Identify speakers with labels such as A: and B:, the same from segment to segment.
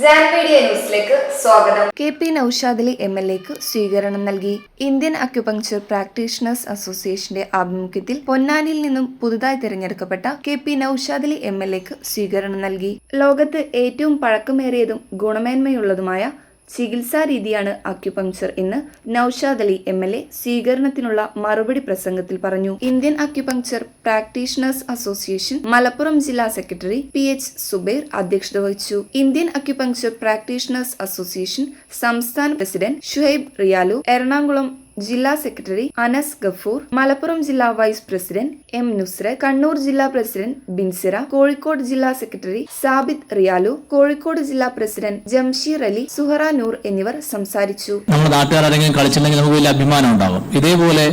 A: Media ന്യൂസിലേക്ക് സ്വാഗതം.
B: KP Naushad Ali MLAക്ക് സ്വീകരണം നൽകി. ഇന്ത്യൻ അക്യുപങ്ചർ പ്രാക്ടീഷണേഴ്സ് അസോസിയേഷന്റെ ആഭിമുഖ്യത്തിൽ പൊന്നാനിയിൽ നിന്നും പുതുതായി തിരഞ്ഞെടുക്കപ്പെട്ട KP നൌഷാദ് അലി MLAക്ക് സ്വീകരണം നൽകി. ലോകത്ത് ഏറ്റവും പഴക്കമേറിയതും ഗുണമേന്മയുള്ളതുമായ ചികിത്സാ രീതിയാണ് അക്യുപങ്ചർ എന്ന് നൌഷാദ് അലി MLA സ്വീകരണത്തിനുള്ള മറുപടി പ്രസംഗത്തിൽ പറഞ്ഞു. Indian acupuncture practitioners association Malappuram ജില്ലാ സെക്രട്ടറി PH സുബൈർ അധ്യക്ഷത വഹിച്ചു. ഇന്ത്യൻ അക്യുപങ്ചർ പ്രാക്ടീഷണേഴ്സ് അസോസിയേഷൻ സംസ്ഥാന പ്രസിഡന്റ് ഷുഹൈബ് റിയാലു, എറണാകുളം ജില്ലാ സെക്രട്ടറി അനസ് ഗഫൂർ, മലപ്പുറം ജില്ലാ vice president M Nusrath, Kannur ജില്ലാ പ്രസിഡന്റ് ബിൻസിറ, കോഴിക്കോട് ജില്ലാ സെക്രട്ടറി സാബിത് റിയാലു, കോഴിക്കോട് ജില്ലാ പ്രസിഡന്റ് ജംഷീർ അലി, സുഹറ നൂർ എന്നിവർ സംസാരിച്ചു.
C: നമ്മുടെ നാട്ടുകാർ ആരെങ്കിലും കളിച്ചിട്ടുണ്ടെങ്കിൽ നമുക്ക് വലിയ അഭിമാനം ഉണ്ടാകും. ഇതേപോലെ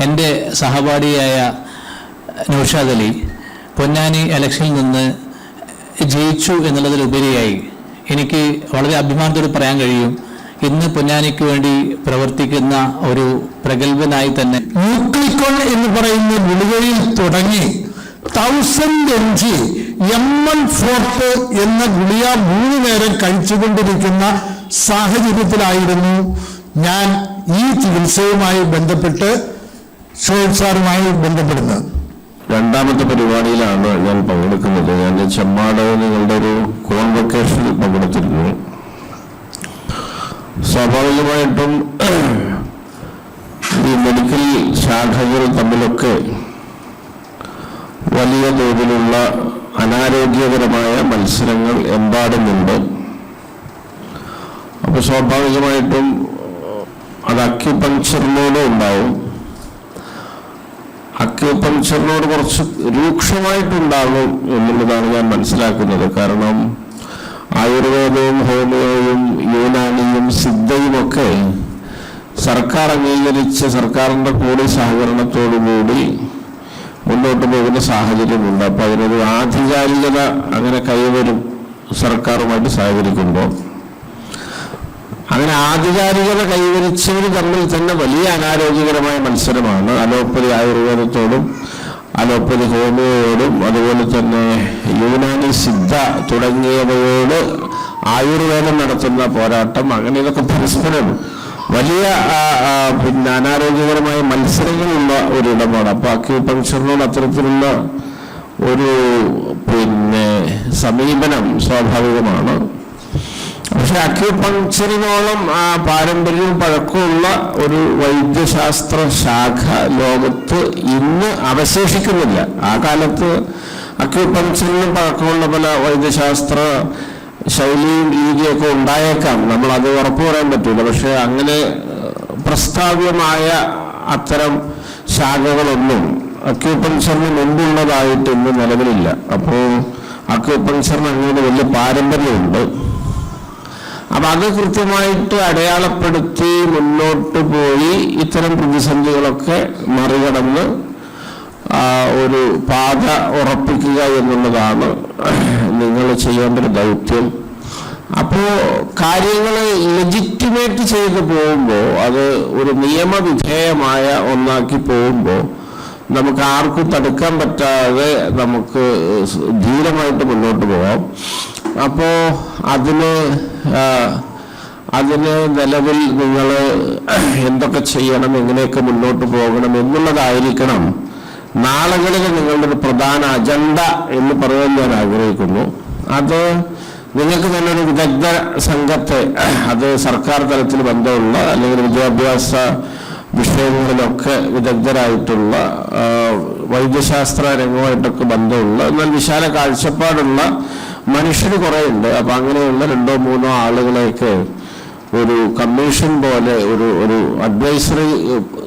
C: എൻ്റെ സഹപാഠിയായ നൌഷാദ് അലി പൊന്നാനി ഇലക്ഷനിൽ നിന്ന് ജയിച്ചു എന്നുള്ളതിലുപരിയായി എനിക്ക് വളരെ അഭിമാനത്തോടെ പറയാൻ കഴിയും, ഇന്ന് പൊന്നാനിക്ക് വേണ്ടി പ്രവർത്തിക്കുന്ന ഒരു പ്രഗത്ഭനായി തന്നെ
D: ന്യൂക്ലിക്കോൺ എന്ന് പറയുന്ന ഗുളികയിൽ തുടങ്ങി 1000 mg ML ഫോർട്ട് എന്ന ഗുളിക 3 നേരം കഴിച്ചുകൊണ്ടിരിക്കുന്ന സാഹചര്യത്തിലായിരുന്നു ഞാൻ ഈ ചികിത്സയുമായി ബന്ധപ്പെട്ട് ഷോയബ് സാറുമായി ബന്ധപ്പെടുന്നത്.
E: രണ്ടാമത്തെ പരിപാടിയിലാണ് ഞാൻ പങ്കെടുക്കുന്നത്. ഞാൻ ചെമ്മാട് നിങ്ങളുടെ ഒരു കോൺവൊക്കേഷനിൽ പങ്കെടുത്തിരുന്നു. സ്വാഭാവികമായിട്ടും ഈ മെഡിക്കൽ ശാഖകൾ തമ്മിലൊക്കെ വലിയ തോതിലുള്ള അനാരോഗ്യകരമായ മത്സരങ്ങൾ എമ്പാടുമുണ്ട്. അപ്പോൾ സ്വാഭാവികമായിട്ടും അത് അക്യുപങ്ചറിനോടും ഉണ്ടാവും. അക്യുപങ്ചറിനോട് കുറച്ച് രൂക്ഷമായിട്ടുണ്ടാകും എന്നുള്ളതാണ് ഞാൻ മനസ്സിലാക്കുന്നത്. കാരണം ആയുർവേദവും ഹോമിയോയും യുനാനിയും സിദ്ധയും ഒക്കെ സർക്കാർ അംഗീകരിച്ച് സർക്കാരിൻ്റെ കൂടി സഹകരണത്തോടുകൂടി മുന്നോട്ട് പോകുന്ന സാഹചര്യമുണ്ട്. അപ്പോൾ അതിനൊരു ആധികാരികത അങ്ങനെ കൈവരും സർക്കാരുമായിട്ട് സഹകരിക്കുമ്പോൾ. അങ്ങനെ ആധികാരികത കൈവരിച്ചവർ തമ്മിൽ തന്നെ വലിയ അനാരോഗ്യകരമായ മത്സരമാണ്. അലോപ്പതി ആയുർവേദത്തോടും അലോപ്പതി ഹോമിയോയോടും അതുപോലെ തന്നെ യുനാനി സിദ്ധ തുടങ്ങിയവയോട് ആയുർവേദം നടത്തുന്ന പോരാട്ടം. അങ്ങനെ ഇതൊക്കെ പരസ്പരം വലിയ അനാരോഗ്യകരമായ മത്സരങ്ങളുള്ള ഒരിടമാണ്. അപ്പോൾ അക്യുപങ്ചറിനോട് അത്തരത്തിലുള്ള ഒരു സമീപനം സ്വാഭാവികമാണ്. പക്ഷെ അക്യുപങ്ചറിനോളം പാരമ്പര്യവും പഴക്കമുള്ള ഒരു വൈദ്യശാസ്ത്ര ശാഖ ലോകത്ത് ഇന്ന് അവശേഷിക്കുന്നില്ല. ആ കാലത്ത് അക്യുപങ്ചറിനും പഴക്കമുള്ള പല വൈദ്യശാസ്ത്ര ശൈലിയും രീതിയൊക്കെ ഉണ്ടായേക്കാം, നമ്മളത് ഉറപ്പു പറയാൻ പറ്റില്ല. പക്ഷെ അങ്ങനെ പ്രസ്താവ്യമായ അത്തരം ശാഖകളൊന്നും അക്യുപങ്ചറിന് മുമ്പുള്ളതായിട്ട് ഇന്ന് നിലവിലില്ല. അപ്പോൾ അക്യുപങ്ചറിന് അങ്ങനെ വലിയ പാരമ്പര്യമുണ്ട്. അപ്പം അത് കൃത്യമായിട്ട് അടയാളപ്പെടുത്തി മുന്നോട്ട് പോയി ഇത്തരം പ്രതിസന്ധികളൊക്കെ മറികടന്ന് ഒരു പാത ഉറപ്പിക്കുക എന്നുള്ളതാണ് നിങ്ങൾ ചെയ്യേണ്ട ഒരു ദൗത്യം. അപ്പോൾ കാര്യങ്ങൾ ലെജിറ്റിമേറ്റ് ചെയ്ത് പോകുമ്പോൾ, അത് ഒരു നിയമവിധേയമായ ഒന്നാക്കി പോകുമ്പോൾ നമുക്ക് ആർക്കും തടുക്കാൻ പറ്റാതെ നമുക്ക് ധീരമായിട്ട് മുന്നോട്ട് പോകാം. അപ്പോൾ അതിന് നിലവിൽ നിങ്ങൾ എന്തൊക്കെ ചെയ്യണം, എങ്ങനെയൊക്കെ മുന്നോട്ട് പോകണം എന്നുള്ളതായിരിക്കണം നാളുകളിൽ നിങ്ങളുടെ ഒരു പ്രധാന അജണ്ട എന്ന് പറയാൻ ഞാൻ ആഗ്രഹിക്കുന്നു. അത് നിങ്ങൾക്ക് തന്നെ ഒരു വിദഗ്ധ സംഘത്തെ, അത് സർക്കാർ തലത്തിൽ ബന്ധമുള്ള അല്ലെങ്കിൽ വിദ്യാഭ്യാസ വിഷയങ്ങളിലൊക്കെ വിദഗ്ധരായിട്ടുള്ള വൈദ്യശാസ്ത്ര രംഗമായിട്ടൊക്കെ ബന്ധമുള്ള എന്നാൽ വിശാല കാഴ്ചപ്പാടുള്ള മനുഷ്യർ കുറേ ഉണ്ട്. അപ്പം അങ്ങനെയുള്ള 2-3 ആളുകളെയൊക്കെ ഒരു കമ്മീഷൻ പോലെ ഒരു അഡ്വൈസറി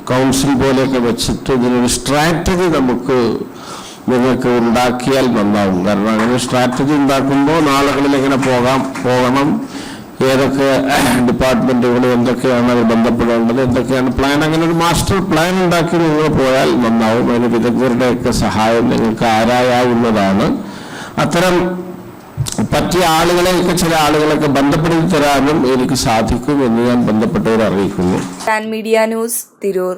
E: കൗൺസിൽ പോലെയൊക്കെ വെച്ചിട്ട് ഇതിനൊരു സ്ട്രാറ്റജി നിങ്ങൾക്ക് ഉണ്ടാക്കിയാൽ നന്നാവും. കാരണം അങ്ങനെ സ്ട്രാറ്റജി ഉണ്ടാക്കുമ്പോൾ നാളുകളിൽ എങ്ങനെ പോകണം, ഏതൊക്കെ ഡിപ്പാർട്ട്മെൻറ്റുകൾ എന്തൊക്കെയാണ് അത് ബന്ധപ്പെടേണ്ടത്, എന്തൊക്കെയാണ് പ്ലാൻ, അങ്ങനെ ഒരു മാസ്റ്റർ പ്ലാൻ ഉണ്ടാക്കി നിങ്ങൾ പോയാൽ നന്നാവും. അതിന് വിദഗ്ധരുടെയൊക്കെ സഹായം നിങ്ങൾക്ക് ആരായാവുന്നതാണ്. അത്തരം പറ്റിയ ആളുകളെയൊക്കെ ചില ആളുകളൊക്കെ ബന്ധപ്പെടുത്തി തരാനും എനിക്ക് സാധിക്കും എന്ന് ഞാൻ ബന്ധപ്പെട്ടവരെ അറിയിക്കുന്നു.
B: Media news, Tirur.